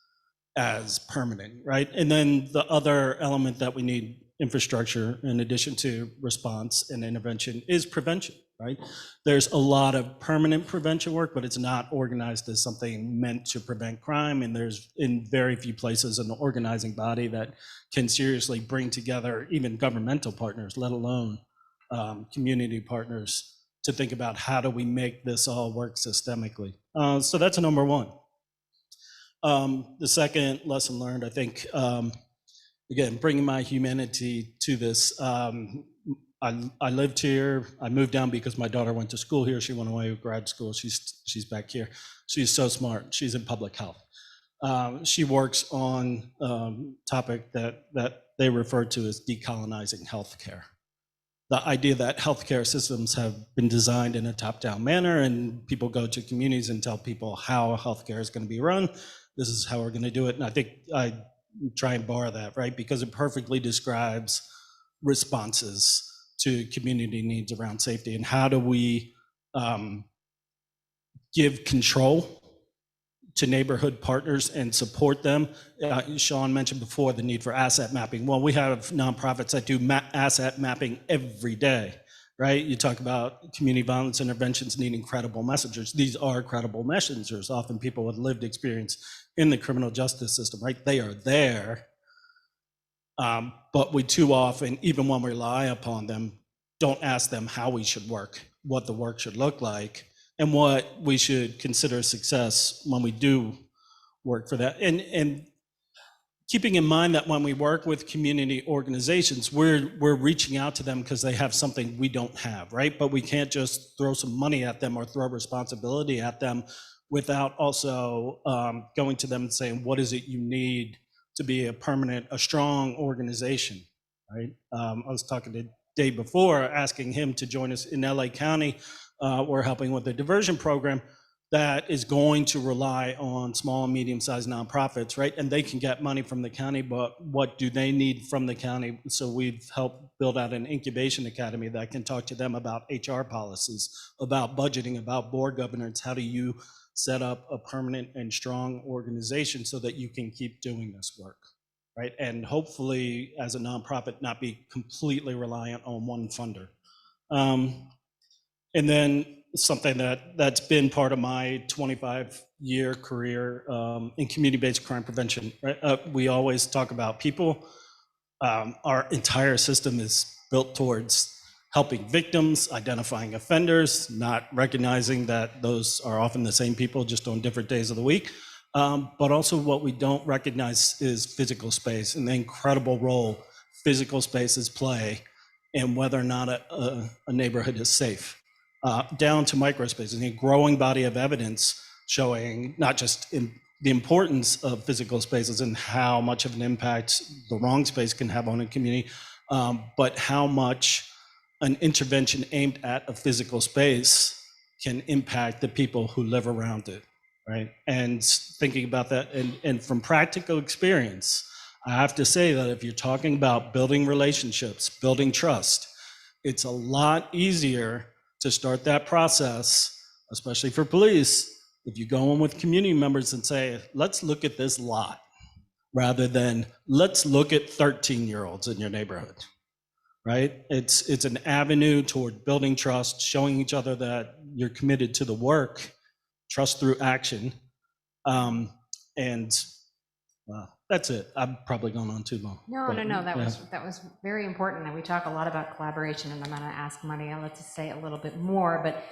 as permanent, right? And then the other element that we need infrastructure in addition to response and intervention is prevention, right? There's a lot of permanent prevention work, but it's not organized as something meant to prevent crime. And there's in very few places an organizing body that can seriously bring together even governmental partners, let alone community partners, to think about how do we make this all work systemically. So that's a number one. The second lesson learned, I think, again, bringing my humanity to this. I lived here. I moved down because my daughter went to school here. She went away to grad school. She's back here. She's so smart. She's in public health. She works on topic that they refer to as decolonizing healthcare. The idea that healthcare systems have been designed in a top-down manner, and people go to communities and tell people how healthcare is going to be run. This is how we're going to do it. And I think I try and borrow that, right? Because it perfectly describes responses to community needs around safety. And how do we give control to neighborhood partners and support them? Sean mentioned before the need for asset mapping. Well, we have nonprofits that do asset mapping every day, right? You talk about community violence interventions needing credible messengers. These are credible messengers, often people with lived experience in the criminal justice system, right? They are there, but we too often, even when we rely upon them, don't ask them how we should work, what the work should look like, and what we should consider success when we do work for that. And keeping in mind that when we work with community organizations, we're reaching out to them because they have something we don't have, right? But we can't just throw some money at them or throw responsibility at them without also going to them and saying, what is it you need to be a strong organization, right? I was talking to Dave before, asking him to join us in LA County. We're helping with a diversion program that is going to rely on small and medium-sized nonprofits, right? And they can get money from the county, but what do they need from the county? So we've helped build out an incubation academy that can talk to them about HR policies, about budgeting, about board governance. How do you set up a permanent and strong organization so that you can keep doing this work, right? And hopefully, as a nonprofit, not be completely reliant on one funder. And then something that's been part of my 25-year career in community-based crime prevention, right? We always talk about people. Our entire system is built towards helping victims, identifying offenders, not recognizing that those are often the same people just on different days of the week. But also what we don't recognize is physical space and the incredible role physical spaces play in whether or not a neighborhood is safe, down to microspaces, a growing body of evidence showing not just in the importance of physical spaces and how much of an impact the wrong space can have on a community, but how much an intervention aimed at a physical space can impact the people who live around it, right? And thinking about that, and from practical experience, I have to say that if you're talking about building relationships, building trust, it's a lot easier to start that process, especially for police, if you go in with community members and say, let's look at this lot, rather than let's look at 13-year-olds in your neighborhood, right? It's an avenue toward building trust, showing each other that you're committed to the work, trust through action. And that's it. I'm probably going on too long. No, that was very important. And we talk a lot about collaboration, and I'm going to ask Mariela to say a little bit more, but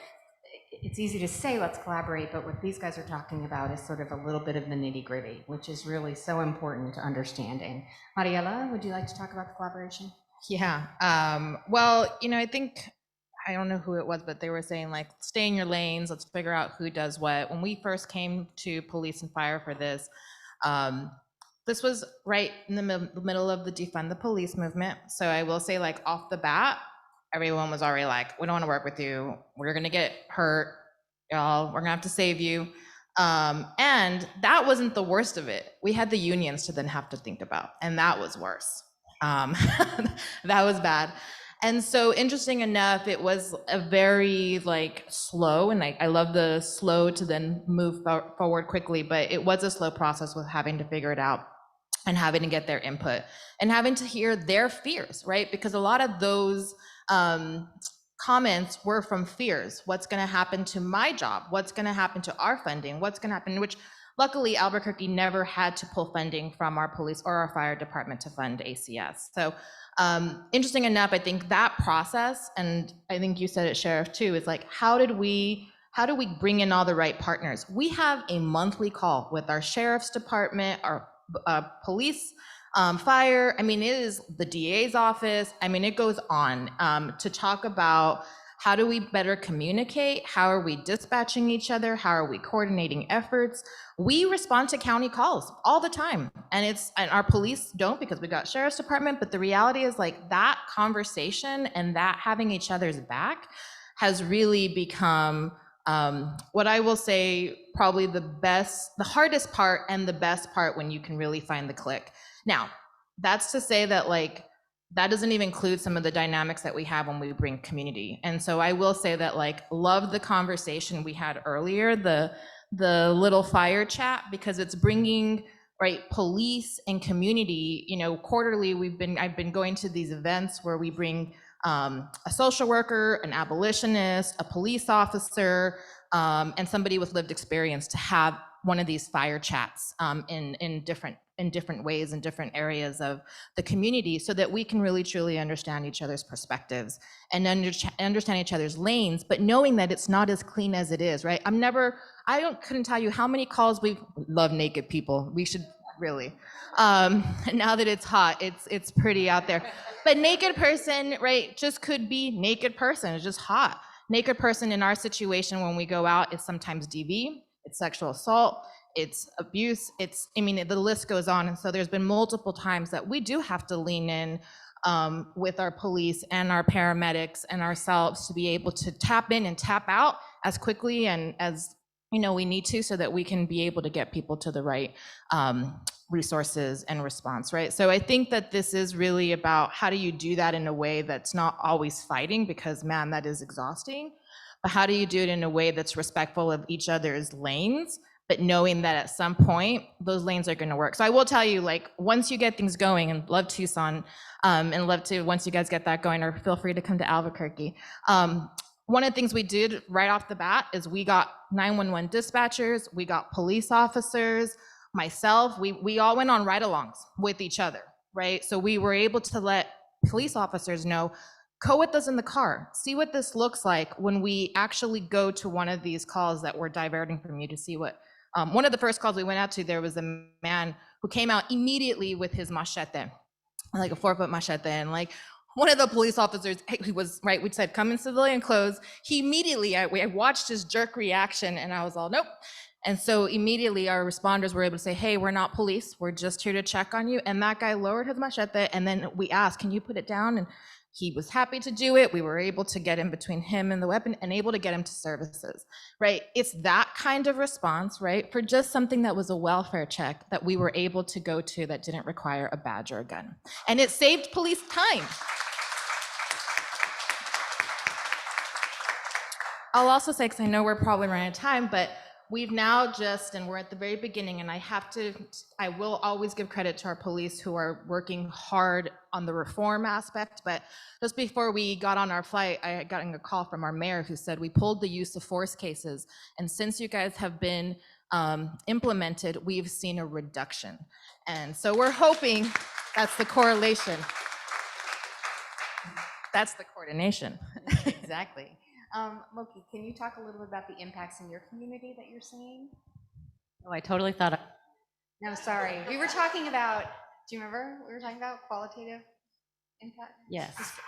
it's easy to say let's collaborate, but what these guys are talking about is sort of a little bit of the nitty-gritty, which is really so important to understanding. Mariela, would you like to talk about the collaboration? Yeah. Well, I think, I don't know who it was, but they were saying like, stay in your lanes, let's figure out who does what. When we first came to police and fire for this, this was right in the middle of the defund the police movement. So I will say, like, off the bat, everyone was already like, we don't want to work with you. We're going to get hurt. Y'all, we're going to have to save you. And that wasn't the worst of it. We had the unions to then have to think about, and that was worse. That was bad. And so interesting enough, it was a very slow, and I love the slow to then move forward quickly, but it was a slow process with having to figure it out and having to get their input and having to hear their fears, right? Because a lot of those comments were from fears. What's going to happen to my job? What's going to happen to our funding? What's going to happen? Which luckily Albuquerque never had to pull funding from our police or our fire department to fund ACS. So interesting enough, I think that process, and I think you said it, Sheriff, too, is like, how do we bring in all the right partners? We have a monthly call with our sheriff's department, our police, fire. I mean, it is the DA's office. I mean, it goes on to talk about how do we better communicate? How are we dispatching each other? How are we coordinating efforts? We respond to county calls all the time, and our police don't, because we got sheriff's department, but the reality is like that conversation and that having each other's back has really become what I will say probably the hardest part and the best part when you can really find the click. Now, that's to say that that doesn't even include some of the dynamics that we have when we bring community. And so I will say that love the conversation we had earlier, the little fire chat, because it's bringing police and community. Quarterly I've been going to these events where we bring a social worker, an abolitionist, a police officer, and somebody with lived experience to have one of these fire chats in different ways in different areas of the community, so that we can really truly understand each other's perspectives and understand each other's lanes, but knowing that it's not as clean as it is, right? Couldn't tell you how many calls we love naked people. We should really. Now that it's hot, it's pretty out there. But naked person, right, just could be naked person. It's just hot. Naked person in our situation when we go out is sometimes DV, it's sexual assault, it's abuse, the list goes on. And so there's been multiple times that we do have to lean in with our police and our paramedics and ourselves to be able to tap in and tap out as quickly and as we need to, so that we can be able to get people to the right resources and response, right? So I think that this is really about how do you do that in a way that's not always fighting, because man, that is exhausting. but how do you do it in a way that's respectful of each other's lanes, but knowing that at some point those lanes are going to work. So I will tell you, like, once you get things going, and love Tucson, and love to, once you guys get that going, or feel free to come to Albuquerque. One of the things we did right off the bat is we got 911 dispatchers, we got police officers, myself, we all went on ride-alongs with each other, right? So we were able to let police officers know, go with us in the car, see what this looks like when we actually go to one of these calls that we're diverting from you, to see what, one of the first calls we went out to, there was a man who came out immediately with his machete, like a 4-foot machete, and like, one of the police officers, he was, right, we said, come in civilian clothes. He immediately, I watched his jerk reaction, and I was all, nope. And so immediately our responders were able to say, hey, we're not police, we're just here to check on you. And that guy lowered his machete, and then we asked, can you put it down? And he was happy to do it. We were able to get in between him and the weapon and able to get him to services, right? It's that kind of response, right? For just something that was a welfare check that we were able to go to that didn't require a badge or a gun. And it saved police time. I'll also say, because I know we're probably running out of time, but we've now just, and we're at the very beginning, and I will always give credit to our police who are working hard on the reform aspect, but just before we got on our flight, I got a call from our mayor who said we pulled the use of force cases, and since you guys have been implemented, we've seen a reduction. And so we're hoping that's the correlation. That's the coordination. Exactly. Moki, can you talk a little bit about the impacts in your community that you're seeing? Oh, I totally thought. No, sorry. We were talking about, do you remember? We were talking about qualitative impact? Yes.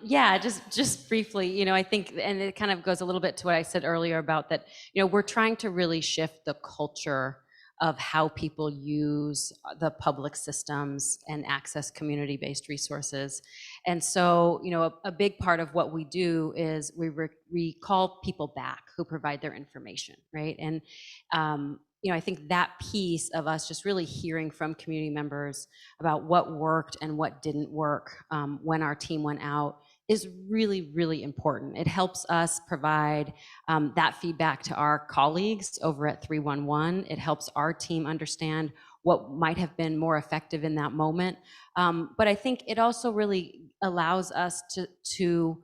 Yeah, just briefly, I think, and it kind of goes a little bit to what I said earlier about that, we're trying to really shift the culture of how people use the public systems and access community-based resources. And so, a big part of what we do is we call people back who provide their information, right? And I think that piece of us just really hearing from community members about what worked and what didn't work when our team went out is really, really important. It helps us provide that feedback to our colleagues over at 311. It helps our team understand what might have been more effective in that moment. But I think it also really allows us to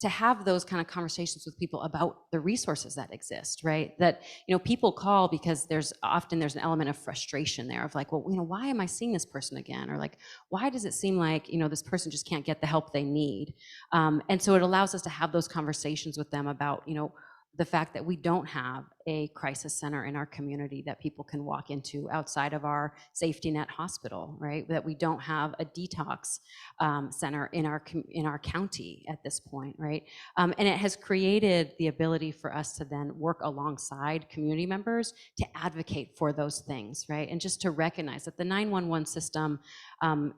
have those kind of conversations with people about the resources that exist, right? That, people call because there's an element of frustration there of like, well, why am I seeing this person again? Or like, why does it seem like, this person just can't get the help they need? And so it allows us to have those conversations with them about, the fact that we don't have a crisis center in our community that people can walk into outside of our safety net hospital, right? That we don't have a detox center in our county at this point, right? And it has created the ability for us to then work alongside community members to advocate for those things, right? And just to recognize that the 911 system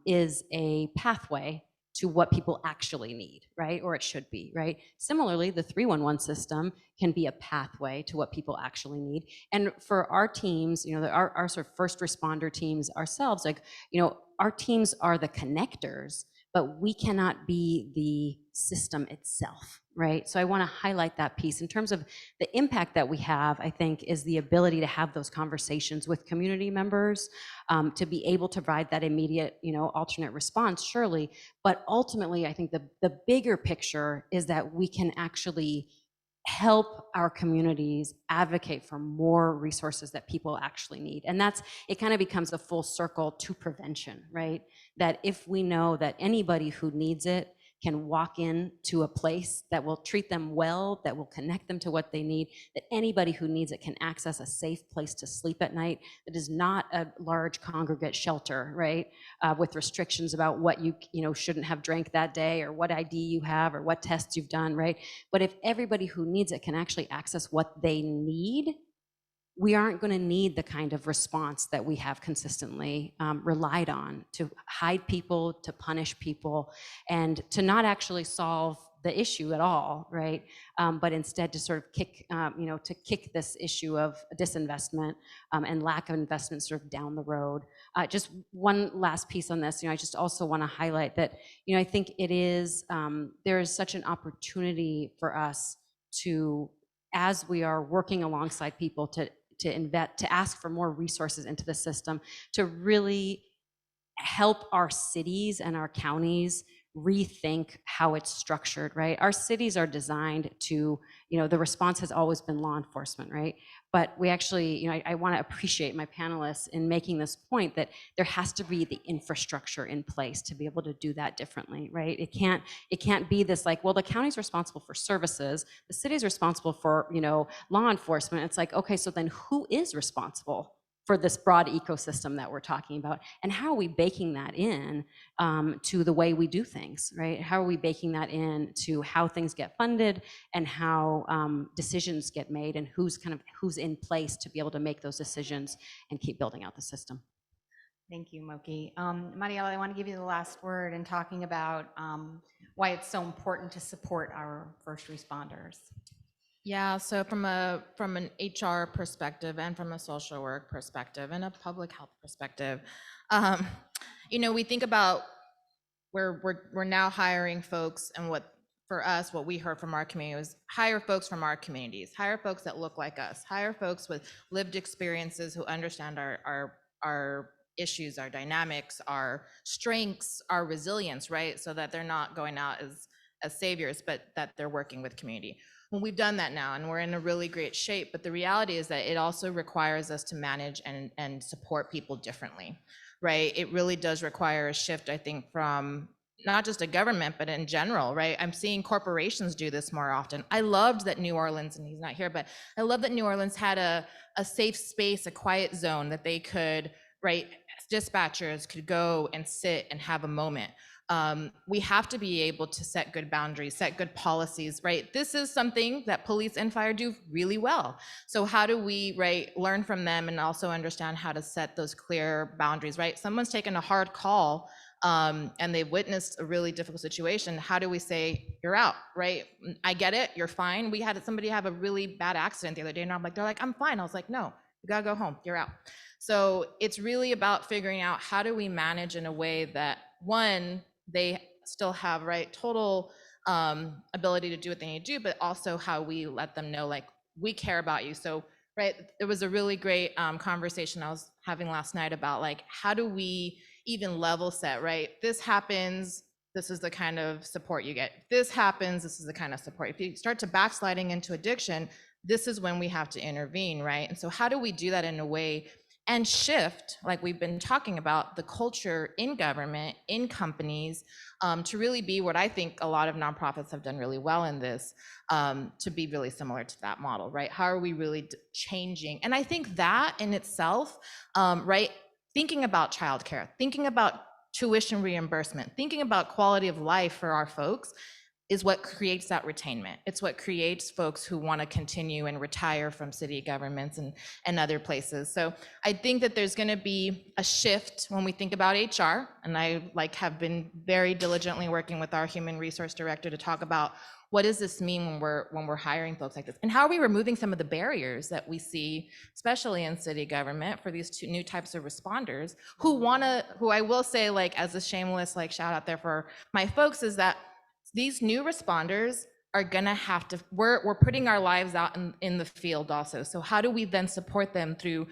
is a pathway to what people actually need, right? Or it should be, right? Similarly, the 311 system can be a pathway to what people actually need. And for our teams, our sort of first responder teams ourselves, our teams are the connectors, but we cannot be the system itself, right? So I want to highlight that piece in terms of the impact that we have. I think is the ability to have those conversations with community members, to be able to provide that immediate, alternate response, surely. But ultimately, I think the bigger picture is that we can actually help our communities advocate for more resources that people actually need. And it kind of becomes a full circle to prevention, right? That if we know that anybody who needs it can walk into a place that will treat them well, that will connect them to what they need, that anybody who needs it can access a safe place to sleep at night that is not a large congregate shelter, right? With restrictions about what you shouldn't have drank that day, or what ID you have, or what tests you've done, right? But if everybody who needs it can actually access what they need, we aren't going to need the kind of response that we have consistently relied on to hide people, to punish people, and to not actually solve the issue at all, right? But instead to sort of kick, to kick this issue of disinvestment and lack of investment sort of down the road. Just one last piece on this, I just also want to highlight that, I think it is, there is such an opportunity for us to, as we are working alongside people to invest, to ask for more resources into the system, to really help our cities and our counties rethink how it's structured, right? Our cities are designed to, the response has always been law enforcement, right? But we actually, I want to appreciate my panelists in making this point that there has to be the infrastructure in place to be able to do that differently, right? It can't be this like, well, the county's responsible for services, the city's responsible for, law enforcement. It's like, okay, so then who is responsible for this broad ecosystem that we're talking about, and how are we baking that in to the way we do things, right? How are we baking that in to how things get funded and how decisions get made, and who's in place to be able to make those decisions and keep building out the system. Thank you, Moki. Mariela, I want to give you the last word in talking about why it's so important to support our first responders. Yeah, so from an HR perspective and from a social work perspective and a public health perspective, we think about we're now hiring folks, and what we heard from our community was hire folks from our communities, hire folks that look like us, hire folks with lived experiences who understand our issues, our dynamics, our strengths, our resilience, right? So that they're not going out as saviors, but that they're working with community. Well, we've done that now, and we're in a really great shape, but the reality is that it also requires us to manage and support people differently, right? It really does require a shift, I think, from not just a government, but in general, right? I'm seeing corporations do this more often. I loved that New Orleans, and he's not here, but I love that New Orleans had a safe space, a quiet zone that they could, right, dispatchers could go and sit and have a moment. We have to be able to set good boundaries, set good policies, right? This is something that police and fire do really well. So how do we, right, learn from them and also understand how to set those clear boundaries, right? Someone's taken a hard call and they've witnessed a really difficult situation. How do we say, you're out, right? I get it, you're fine. We had somebody have a really bad accident the other day, and they're like, I'm fine. I was like, no, you gotta go home, you're out. So it's really about figuring out how do we manage in a way that, one, they still have, right, total ability to do what they need to do, but also how we let them know, like, we care about you. So, right, there was a really great conversation I was having last night about, like, how do we even level set, right? This happens, this is the kind of support you get. This happens, this is the kind of support. If you start to backsliding into addiction, this is when we have to intervene, right? And so how do we do that in a way and shift, like we've been talking about, the culture in government, in companies, to really be what I think a lot of nonprofits have done really well in this, to be really similar to that model, right? How are we really changing? And I think that in itself, right, thinking about childcare, thinking about tuition reimbursement, thinking about quality of life for our folks is what creates that retainment. It's what creates folks who want to continue and retire from city governments and other places. So I think that there's going to be a shift when we think about HR, and I have been very diligently working with our human resource director to talk about what does this mean when we're hiring folks like this, and how are we removing some of the barriers that we see, especially in city government, for these two new types of responders who I will say, like, as a shameless shout out there for my folks, is that these new responders are gonna have to, we're putting our lives out in the field also. So how do we then support them through,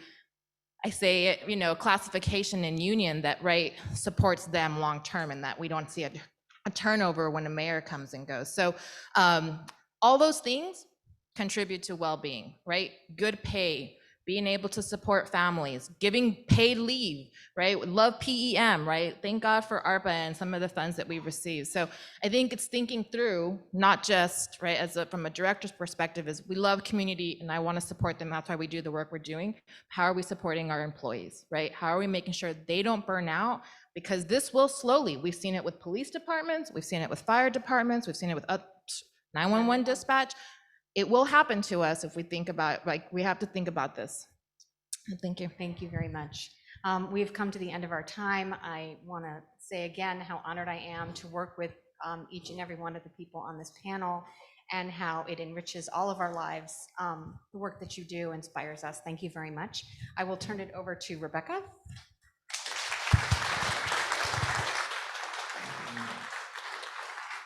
I say it, classification and union that, right, supports them long-term, and that we don't see a turnover when a mayor comes and goes. So all those things contribute to well-being, right? Good pay, being able to support families, giving paid leave, right? Love PEM, right? Thank God for ARPA and some of the funds that we receive. So I think it's thinking through, not just, right, from a director's perspective, is we love community and I want to support them. That's why we do the work we're doing. How are we supporting our employees, right? How are we making sure they don't burn out? Because this will slowly, we've seen it with police departments, we've seen it with fire departments, we've seen it with 911 dispatch. It will happen to us if we think about, we have to think about this. Thank you. Thank you very much. We've come to the end of our time. I want to say again how honored I am to work with each and every one of the people on this panel and how it enriches all of our lives. The work that you do inspires us. Thank you very much. I will turn it over to Rebecca.